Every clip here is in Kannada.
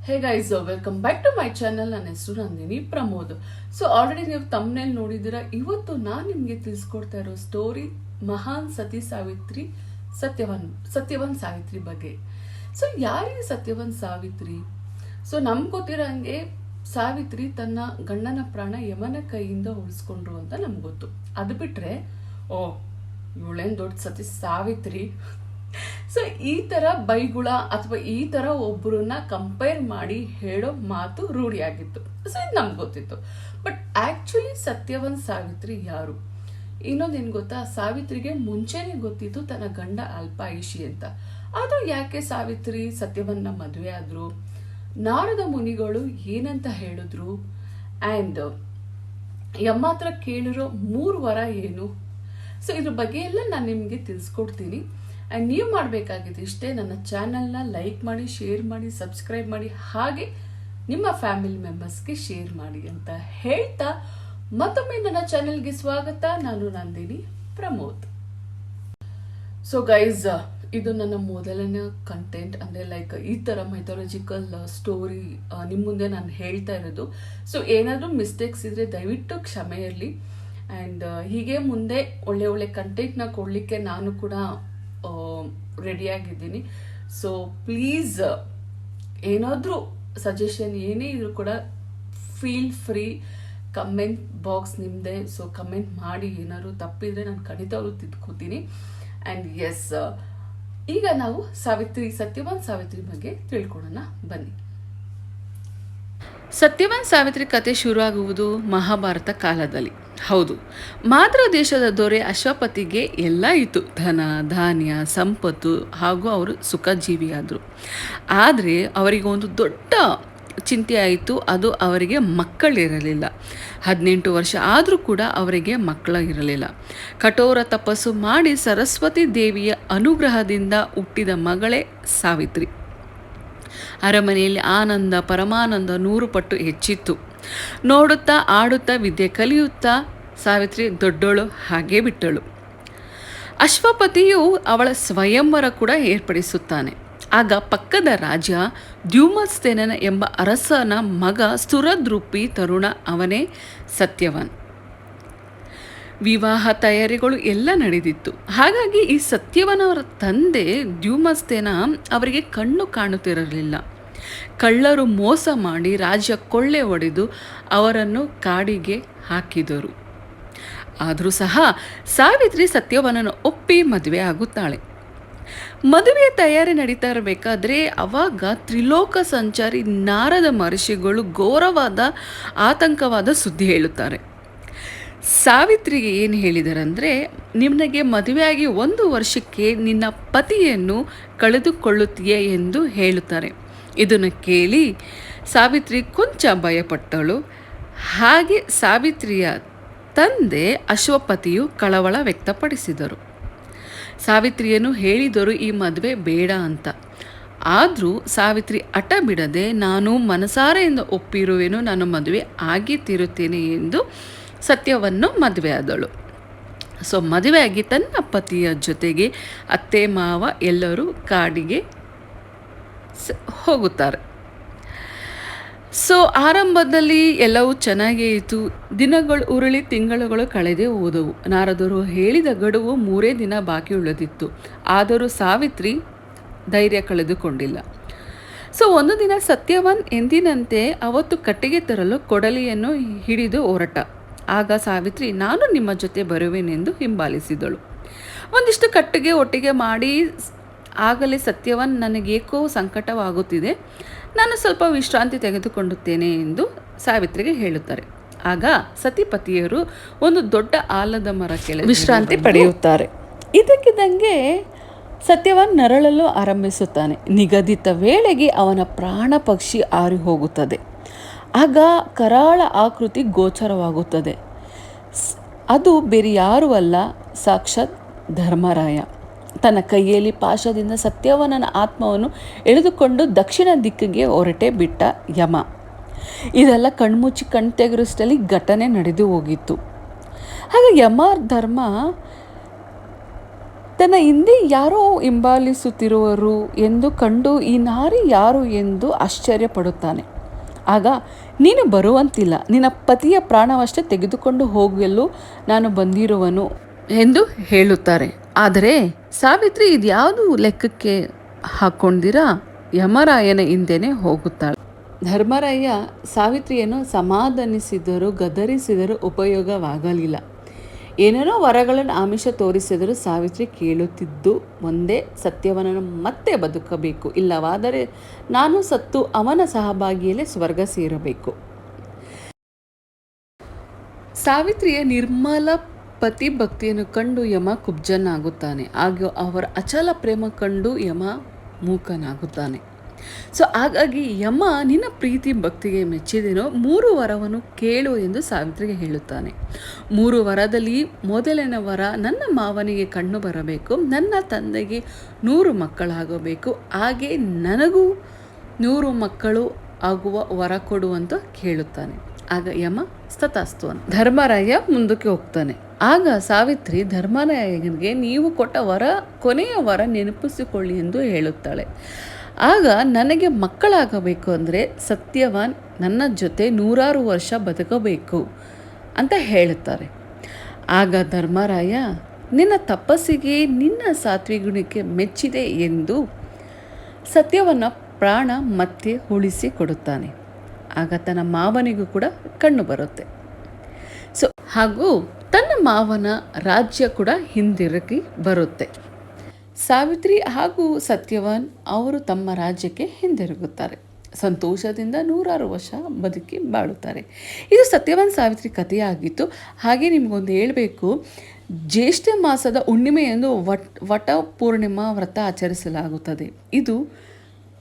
Hey guys, welcome back to my channel. ನನ್ನ ಹೆಸರು ನಂದಿನಿ ಪ್ರಮೋದ್. ಸೊ ಆಲ್ರೆಡಿ ನೀವು ತಮ್ಮನೇಲಿ ನೋಡಿದ್ದೀರಾ. ಇವತ್ತು ನಾನು ನಿಮಗೆ ತಿಳಿಸ್ಕೊಡ್ತಾ ಇರೋ ಸ್ಟೋರಿ ಮಹಾನ್ ಸತಿ ಸಾವಿತ್ರಿ ಸತ್ಯವಾನ್ ಸಾವಿತ್ರಿ ಬಗ್ಗೆ. ಸೊ ಯಾರಿಗೆ ಸತ್ಯವಾನ್ ಸಾವಿತ್ರಿ? ಸೊ ನಮ್ಗೆ ಗೊತ್ತಿರೋ ಹಂಗೆ ಸಾವಿತ್ರಿ ತನ್ನ ಗಂಡನ ಪ್ರಾಣ ಯಮನ ಕೈಯಿಂದ ಉಳಿಸ್ಕೊಂಡ್ರು ಅಂತ ನಮ್ಗೆ ಗೊತ್ತು. ಅದು ಬಿಟ್ರೆ ಇವಳೇನ್ ದೊಡ್ಡ ಸತಿ ಸಾವಿತ್ರಿ. ಸೊ ಈ ತರ ಬೈಗುಳ ಅಥವಾ ಈ ತರ ಒಬ್ಬರನ್ನ ಕಂಪೇರ್ ಮಾಡಿ ಹೇಳೋ ಮಾತು ರೂಢಿಯಾಗಿತ್ತು. ಸೊ ಇದು ನಮ್ಗೆ ಗೊತ್ತಿತ್ತು. ಬಟ್ ಆಕ್ಚುಲಿ ಸತ್ಯವಾನ್ ಸಾವಿತ್ರಿ ಯಾರು? ಇನ್ನೊಂದೇನು ಗೊತ್ತಾ, ಸಾವಿತ್ರಿಗೆ ಮುಂಚೆನೆ ಗೊತ್ತಿತ್ತು ತನ್ನ ಗಂಡ ಅಲ್ಪಾಯುಷಿ ಅಂತ. ಅದು ಯಾಕೆ ಸಾವಿತ್ರಿ ಸತ್ಯವನ್ನ ಮದುವೆ ಆದ್ರು? ನಾರದ ಮುನಿಗಳು ಏನಂತ ಹೇಳಿದ್ರು? ಆ್ಯಂಡ್ ಯಮ್ಮ ಹತ್ರ ಕೇಳಿರೋ 3 ವರ ಏನು? ಸೊ ಇದ್ರ ಬಗ್ಗೆ ಎಲ್ಲ ನಾನು ನಿಮಗೆ ತಿಳಿಸ್ಕೊಡ್ತೀನಿ. ಆ್ಯಂಡ್ ನೀವು ಮಾಡಬೇಕಾಗಿದೆ ಇಷ್ಟೇ, ನನ್ನ ಚಾನಲ್ನ ಲೈಕ್ ಮಾಡಿ, ಶೇರ್ ಮಾಡಿ, ಸಬ್ಸ್ಕ್ರೈಬ್ ಮಾಡಿ, ಹಾಗೆ ನಿಮ್ಮ ಫ್ಯಾಮಿಲಿ ಮೆಂಬರ್ಸ್ಗೆ ಶೇರ್ ಮಾಡಿ ಅಂತ ಹೇಳ್ತಾ ಮತ್ತೊಮ್ಮೆ ನನ್ನ ಚಾನೆಲ್ಗೆ ಸ್ವಾಗತ. ನಾನು ನಂದಿನಿ ಪ್ರಮೋದ್. ಸೊ ಗೈಸ್, ಇದು ನನ್ನ ಮೊದಲನೇ ಕಂಟೆಂಟ್. ಅಂದರೆ ಲೈಕ್ ಈ ಥರ ಮೈಥಾಲಜಿಕಲ್ ಸ್ಟೋರಿ ನಿಮ್ಮ ಮುಂದೆ ನಾನು ಹೇಳ್ತಾ ಇರೋದು. ಸೊ ಏನಾದರೂ ಮಿಸ್ಟೇಕ್ಸ್ ಇದ್ರೆ ದಯವಿಟ್ಟು ಕ್ಷಮೆ ಇರಲಿ. ಆ್ಯಂಡ್ ಹೀಗೆ ಮುಂದೆ ಒಳ್ಳೆ ಕಂಟೆಂಟ್ನ ಕೊಡಲಿಕ್ಕೆ ನಾನು ಕೂಡ ರೆಡಿಯಾಗಿದ್ದೀನಿ. ಸೊ ಪ್ಲೀಸ್ ಏನಾದರೂ ಸಜೆಷನ್ ಏನೇ ಇದ್ರೂ ಕೂಡ ಫೀಲ್ ಫ್ರೀ. ಕಮೆಂಟ್ ಬಾಕ್ಸ್ ನಿಮ್ಮದೇ. ಸೊ ಕಮೆಂಟ್ ಮಾಡಿ, ಏನಾದ್ರು ತಪ್ಪಿದ್ರೆ ನಾನು ಖಂಡಿತವಾಗ್ಲೂ ತಿದ್ಕೋತೀನಿ. ಆ್ಯಂಡ್ ಎಸ್, ಈಗ ನಾವು ಸತ್ಯವಾನ್ ಸಾವಿತ್ರಿ ಬಗ್ಗೆ ತಿಳ್ಕೊಳ್ಳೋಣ ಬನ್ನಿ. ಸತ್ಯವಾನ್ ಸಾವಿತ್ರಿ ಕತೆ ಶುರು ಆಗುವುದು ಮಹಾಭಾರತ ಕಾಲದಲ್ಲಿ. ಹೌದು, ಮಾದ್ರ ದೇಶದ ದೊರೆ ಅಶ್ವಪತಿಗೆ ಎಲ್ಲ ಇತ್ತು, ಧನ ಧಾನ್ಯ ಸಂಪತ್ತು, ಹಾಗೂ ಅವರು ಸುಖಜೀವಿಯಾದರು. ಆದರೆ ಅವರಿಗೆ ಒಂದು ದೊಡ್ಡ ಚಿಂತೆ ಆಯಿತು. ಅದು ಅವರಿಗೆ ಮಕ್ಕಳಿರಲಿಲ್ಲ. 18 ವರ್ಷ ಆದರೂ ಕೂಡ ಅವರಿಗೆ ಮಕ್ಕಳಿರಲಿಲ್ಲ. ಕಠೋರ ತಪಸ್ಸು ಮಾಡಿ ಸರಸ್ವತಿ ದೇವಿಯ ಅನುಗ್ರಹದಿಂದ ಹುಟ್ಟಿದ ಮಗಳೇ ಸಾವಿತ್ರಿ. ಅರಮನೆಯಲ್ಲಿ ಆನಂದ ಪರಮಾನಂದ 100 ಪಟ್ಟು ಹೆಚ್ಚಿತ್ತು. ನೋಡುತ್ತಾ ಆಡುತ್ತಾ ವಿದ್ಯೆ ಕಲಿಯುತ್ತಾ ಸಾವಿತ್ರಿ ದೊಡ್ಡೋಳು ಹಾಗೇ ಬಿಟ್ಟಳು. ಅಶ್ವಪತಿಯು ಅವಳ ಸ್ವಯಂವರ ಕೂಡ ಏರ್ಪಡಿಸುತ್ತಾನೆ. ಆಗ ಪಕ್ಕದ ರಾಜ ದ್ಯುಮತ್ಸೇನ ಎಂಬ ಅರಸನ ಮಗ ಸುರದ್ರೂಪಿ ತರುಣ, ಅವನೇ ಸತ್ಯವಾನ್. ವಿವಾಹ ತಯಾರಿಗಳು ಎಲ್ಲ ನಡೆದಿತ್ತು. ಹಾಗಾಗಿ ಈ ಸತ್ಯವಾನವರ ತಂದೆ ದ್ಯುಮತ್ಸೇನ ಅವರಿಗೆ ಕಣ್ಣು ಕಾಣುತ್ತಿರಲಿಲ್ಲ. ಕಳ್ಳರು ಮೋಸ ಮಾಡಿ ರಾಜ್ಯ ಕೊಳ್ಳೆ ಹೊಡೆದು ಅವರನ್ನು ಕಾಡಿಗೆ ಹಾಕಿದರು. ಆದರೂ ಸಹ ಸಾವಿತ್ರಿ ಸತ್ಯವಾನನ ಒಪ್ಪಿ ಮದುವೆ ಆಗುತ್ತಾಳೆ. ಮದುವೆಯ ತಯಾರಿ ನಡೀತಾ ಇರಬೇಕಾದ್ರೆ ಅವಾಗ ತ್ರಿಲೋಕ ಸಂಚಾರಿ ನಾರದ ಮಹರ್ಷಿಗಳು ಘೋರವಾದ ಆತಂಕವಾದ ಸುದ್ದಿ ಹೇಳುತ್ತಾರೆ. ಸಾವಿತ್ರಿಗೆ ಏನು ಹೇಳಿದರಂದರೆ, ನಿನಗೆ ಮದುವೆಯಾಗಿ 1 ವರ್ಷಕ್ಕೆ ನಿನ್ನ ಪತಿಯನ್ನು ಕಳೆದುಕೊಳ್ಳುತ್ತೀಯೇ ಎಂದು ಹೇಳುತ್ತಾರೆ. ಇದನ್ನು ಕೇಳಿ ಸಾವಿತ್ರಿ ಕೊಂಚ ಭಯಪಟ್ಟಳು. ಹಾಗೆ ಸಾವಿತ್ರಿಯ ತಂದೆ ಅಶ್ವಪತಿಯು ಕಳವಳ ವ್ಯಕ್ತಪಡಿಸಿದರು. ಸಾವಿತ್ರಿಯನ್ನು ಹೇಳಿದರು ಈ ಮದುವೆ ಬೇಡ ಅಂತ. ಆದರೂ ಸಾವಿತ್ರಿ ಹಠ ಬಿಡದೆ, ನಾನು ಮನಸಾರೆಯಿಂದ ಒಪ್ಪಿರುವೆನು, ನಾನು ಮದುವೆ ಆಗಿ ತೀರುತ್ತೇನೆ ಎಂದು ಸತ್ಯವನ್ನು ಮದುವೆ ಆದಳು. ಸೊ ಮದುವೆಯಾಗಿ ತನ್ನ ಪತಿಯ ಜೊತೆಗೆ ಅತ್ತೆ ಮಾವ ಎಲ್ಲರೂ ಕಾಡಿಗೆ ಹೋಗುತ್ತಾರೆ. ಸೊ ಆರಂಭದಲ್ಲಿ ಎಲ್ಲವೂ ಚೆನ್ನಾಗೇ ಇತ್ತು. ದಿನಗಳು ಉರುಳಿ ತಿಂಗಳುಗಳು ಕಳೆದೇ ಹೋದವು. ನಾರದರು ಹೇಳಿದ ಗಡುವು 3 ದಿನ ಬಾಕಿ ಉಳಿದಿತ್ತು. ಆದರೂ ಸಾವಿತ್ರಿ ಧೈರ್ಯ ಕಳೆದುಕೊಂಡಿಲ್ಲ. ಸೊ ಒಂದು ದಿನ ಸತ್ಯವಾನ್ ಎಂದಿನಂತೆ ಅವತ್ತು ಕಟ್ಟಿಗೆ ತರಲು ಕೊಡಲಿಯನ್ನು ಹಿಡಿದು ಹೊರಟ. ಆಗ ಸಾವಿತ್ರಿ, ನಾನು ನಿಮ್ಮ ಜೊತೆ ಬರುವೆನೆಂದು ಹಿಂಬಾಲಿಸಿದಳು. ಒಂದಿಷ್ಟು ಕಟ್ಟಿಗೆ ಒಟ್ಟಿಗೆ ಮಾಡಿ, ಆಗಲೇ ಸತ್ಯವಾನ್, ನನಗೇಕೋ ಸಂಕಟವಾಗುತ್ತಿದೆ, ನಾನು ಸ್ವಲ್ಪ ವಿಶ್ರಾಂತಿ ತೆಗೆದುಕೊಳ್ಳುತ್ತೇನೆ ಎಂದು ಸಾವಿತ್ರಿಗೆ ಹೇಳುತ್ತಾರೆ. ಆಗ ಸತಿಪತಿಯರು ಒಂದು ದೊಡ್ಡ ಆಲದ ಮರ ಕೆಳಗೆ ವಿಶ್ರಾಂತಿ ಪಡೆಯುತ್ತಾರೆ. ಇದಕ್ಕಿದ್ದಂಗೆ ಸತ್ಯವಾನ್ ನರಳಲು ಆರಂಭಿಸುತ್ತಾನೆ. ನಿಗದಿತ ವೇಳೆಗೆ ಅವನ ಪ್ರಾಣ ಪಕ್ಷಿ ಹಾರಿ ಹೋಗುತ್ತದೆ. ಆಗ ಕರಾಳ ಆಕೃತಿ ಗೋಚರವಾಗುತ್ತದೆ. ಅದು ಬೇರೆ ಯಾರೂ ಅಲ್ಲ, ಸಾಕ್ಷಾತ್ ಧರ್ಮರಾಯ. ತನ್ನ ಕೈಯಲ್ಲಿ ಪಾಶದಿಂದ ಸತ್ಯವಾನನ ಆತ್ಮವನ್ನು ಎಳೆದುಕೊಂಡು ದಕ್ಷಿಣ ದಿಕ್ಕಿಗೆ ಹೊರಟೆ ಬಿಟ್ಟ ಯಮ. ಇದೆಲ್ಲ ಕಣ್ಮುಚ್ಚಿ ತೆಗೆರುಷ್ಟರಲ್ಲಿ ಘಟನೆ ನಡೆದು ಹೋಗಿತ್ತು. ಹಾಗೆ ಯಮ ಧರ್ಮ ತನ್ನ ಹಿಂದೆ ಯಾರೋ ಹಿಂಬಾಲಿಸುತ್ತಿರುವರು ಎಂದು ಕಂಡು ಈ ನಾರಿ ಯಾರು ಎಂದು ಆಶ್ಚರ್ಯಪಡುತ್ತಾನೆ. ಆಗ ನೀನು ಬರುವಂತಿಲ್ಲ, ನಿನ್ನ ಪತಿಯ ಪ್ರಾಣವಷ್ಟೇ ತೆಗೆದುಕೊಂಡು ಹೋಗಲು ನಾನು ಬಂದಿರುವನು ಎಂದು ಹೇಳುತ್ತಾರೆ. ಆದರೆ ಸಾವಿತ್ರಿ ಇದ್ಯಾವುದು ಲೆಕ್ಕಕ್ಕೆ ಹಾಕ್ಕೊಂಡಿರಾ ಯಮರಾಯನ ಹಿಂದೆನೇ ಹೋಗುತ್ತಾಳೆ. ಧರ್ಮರಾಯ ಸಾವಿತ್ರಿಯನ್ನು ಸಮಾಧಾನಿಸಿದರೂ ಗದರಿಸಿದರೂ ಉಪಯೋಗವಾಗಲಿಲ್ಲ. ಏನೇನೋ ವರಗಳನ್ನು ಆಮಿಷ ತೋರಿಸಿದರೂ ಸಾವಿತ್ರಿ ಕೇಳುತ್ತಿದ್ದು ಒಂದೇ, ಸತ್ಯವನನ್ನು ಮತ್ತೆ ಬದುಕಬೇಕು, ಇಲ್ಲವಾದರೆ ನಾನು ಸತ್ತು ಅವನ ಸಹಭಾಗಿಯಲ್ಲೇ ಸ್ವರ್ಗ ಸೇರಬೇಕು. ಸಾವಿತ್ರಿಯ ನಿರ್ಮಲ ಪತಿ ಭಕ್ತಿಯನ್ನು ಕಂಡು ಯಮ ಕುಬ್ಜನಾಗುತ್ತಾನೆ. ಆಗ ಅವರ ಅಚಲ ಪ್ರೇಮ ಕಂಡು ಯಮ ಮೂಕನಾಗುತ್ತಾನೆ. ಸೊ ಹಾಗಾಗಿ ಯಮ ನಿನ್ನ ಪ್ರೀತಿ ಭಕ್ತಿಗೆ ಮೆಚ್ಚಿದೇನೋ 3 ವರವನ್ನು ಕೇಳು ಎಂದು ಸಾವಿತ್ರಿಗೆ ಹೇಳುತ್ತಾನೆ. 3 ವರದಲ್ಲಿ ಮೊದಲನೇ ವರ, ನನ್ನ ಮಾವನಿಗೆ ಕಣ್ಣು ಬರಬೇಕು, ನನ್ನ ತಂದೆಗೆ 100 ಮಕ್ಕಳಾಗಬೇಕು, ಹಾಗೆ ನನಗೂ 100 ಮಕ್ಕಳು ಆಗುವ ವರ ಕೊಡು ಅಂತ ಕೇಳುತ್ತಾನೆ. ಆಗ ಯಮ ತಥಾಸ್ತು ಅಂತ ಧರ್ಮರಾಯ ಮುಂದಕ್ಕೆ ಹೋಗ್ತಾನೆ. ಆಗ ಸಾವಿತ್ರಿ ಧರ್ಮರಾಯನಿಗೆ ನೀವು ಕೊಟ್ಟ ವರ ಕೊನೆಯ ವರ ನೆನಪಿಸಿಕೊಳ್ಳಿ ಎಂದು ಹೇಳುತ್ತಾಳೆ. ಆಗ ನನಗೆ ಮಕ್ಕಳಾಗಬೇಕು ಅಂದರೆ ಸತ್ಯವಾನ್ ನನ್ನ ಜೊತೆ 100 ವರ್ಷ ಬದುಕಬೇಕು ಅಂತ ಹೇಳುತ್ತಾರೆ. ಆಗ ಧರ್ಮರಾಯ ನಿನ್ನ ತಪಸ್ಸಿಗೆ ನಿನ್ನ ಸಾತ್ವಿಗುಣಕ್ಕೆ ಮೆಚ್ಚಿದೆ ಎಂದು ಸತ್ಯವನ್ನು ಪ್ರಾಣ ಮತ್ತೆ ಉಳಿಸಿ ಕೊಡುತ್ತಾನೆ. ಆಗ ತನ್ನ ಮಾವನಿಗೂ ಕೂಡ ಕಣ್ಣು ಬರುತ್ತೆ. ಸೊ ಹಾಗೂ ತನ್ನ ಮಾವನ ರಾಜ್ಯ ಕೂಡ ಹಿಂದಿರುಗಿ ಬರುತ್ತೆ. ಸಾವಿತ್ರಿ ಹಾಗೂ ಸತ್ಯವಾನ್ ಅವರು ತಮ್ಮ ರಾಜ್ಯಕ್ಕೆ ಹಿಂದಿರುಗುತ್ತಾರೆ. ಸಂತೋಷದಿಂದ 100 ವರ್ಷ ಬದುಕಿ ಬಾಳುತ್ತಾರೆ. ಇದು ಸತ್ಯವಾನ್ ಸಾವಿತ್ರಿ ಕಥೆಯಾಗಿತ್ತು. ಹಾಗೆ ನಿಮಗೊಂದು ಹೇಳಬೇಕು, ಜ್ಯೇಷ್ಠ ಮಾಸದ ಹುಣ್ಣಿಮೆಯಂದು ವಟ ಪೂರ್ಣಿಮಾ ವ್ರತ ಆಚರಿಸಲಾಗುತ್ತದೆ. ಇದು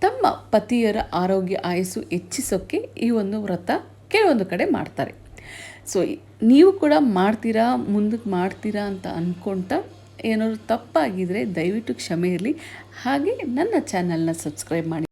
ತಮ್ಮ ಪತಿಯರ ಆರೋಗ್ಯ ಆಯಸ್ಸು ಹೆಚ್ಚಿಸೋಕ್ಕೆ ಈ ಒಂದು ವ್ರತ ಕೆಲವೊಂದು ಕಡೆ ಮಾಡ್ತಾರೆ. ಸೊ ನೀವು ಕೂಡ ಮಾಡ್ತೀರಾ, ಮುಂದಕ್ಕೆ ಮಾಡ್ತೀರಾ ಅಂತ ಅಂದ್ಕೊಳ್ತಾ ಏನಾದ್ರು ತಪ್ಪಾಗಿದ್ದರೆ ದಯವಿಟ್ಟು ಕ್ಷಮೆ ಇರಲಿ. ಹಾಗೆ ನನ್ನ ಚಾನಲ್ನ ಸಬ್ಸ್ಕ್ರೈಬ್ ಮಾಡಿ.